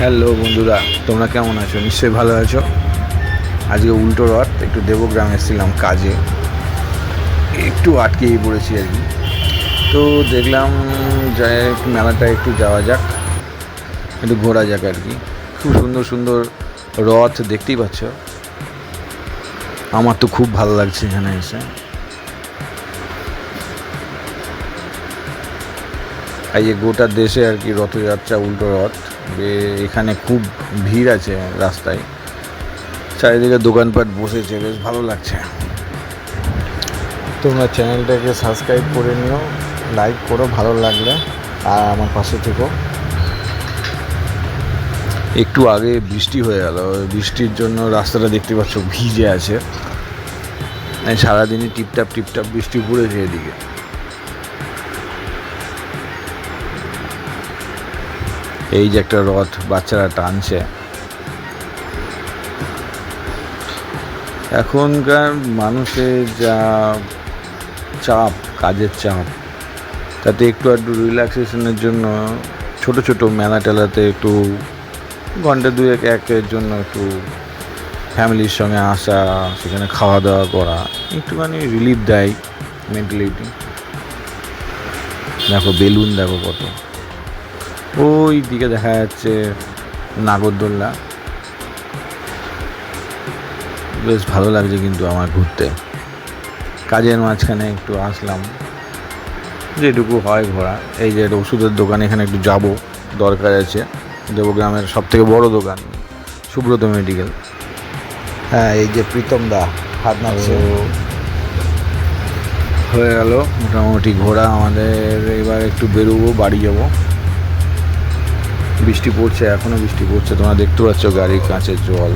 Hello বন্ধুরা, তোমরা কেমন আছো? নিশ্চয়ই ভালো আছো। আজকে উল্টো রথ, একটু দেবগ্রাম এসেছিলাম কাজে, একটু আটকেই পড়েছি আর কি। তো দেখলাম যাই একটু মেলাটা একটু যাওয়া যাক, একটু ঘোরা যাক আর কি। খুব সুন্দর সুন্দর রথ দেখতেই পাচ্ছ। আমার তো খুব ভালো লাগছে এখানে এসে। এই যে গোটা দেশে আর কি রথযাত্রা, উল্টো রথ, এখানে খুব ভিড় আছে রাস্তায়, চারিদিকে দোকানপাট বসেছে, বেশ ভালো লাগছে। তোমরা চ্যানেলটাকে সাবস্ক্রাইব করে নিও, লাইক করো ভালো লাগলে, আর আমার পাশে থেকো। একটু আগে বৃষ্টি হয়ে গেল, বৃষ্টির জন্য রাস্তাটা দেখতে পাচ্ছ ভিজে আছে। সারাদিনই টিপটাপ টিপটাপ বৃষ্টি পড়েছে এদিকে। এই যে একটা রথ বাচ্চারা টানছে। এখনকার মানুষের যা চাপ, কাজের চাপ, তাতে একটু রিল্যাক্সেশনের জন্য ছোট ছোট মেলা টেলাতে একটু ঘন্টা দুয়েক একের জন্য একটু ফ্যামিলির সঙ্গে আসা, সেখানে খাওয়া দাওয়া করা, একটুখানি রিলিফ দেয় মেন্টালিটি। দেখো বেলুন, দেখো কত, ওই দিকে দেখা যাচ্ছে নাগরদোল্লা। বেশ ভালো লাগছে কিন্তু আমার ঘুরতে। কাজের মাঝখানে একটু আসলাম, যেটুকু হয় ঘোরা। এই যে ওষুধের দোকান, এখানে একটু যাব, দরকার আছে। দেবগ্রামের সবথেকে বড় দোকান সুব্রত মেডিকেল। হ্যাঁ, এই যে প্রীতম দা হাত নাড়ছে। হয়ে গেল মোটামুটি ঘোরা আমাদের। এবার একটু বেরোবো, বাড়ি যাব। বৃষ্টি পড়ছে, এখনও বৃষ্টি পড়ছে, তোমরা দেখতে পাচ্ছ গাড়ির কাঁচের জল।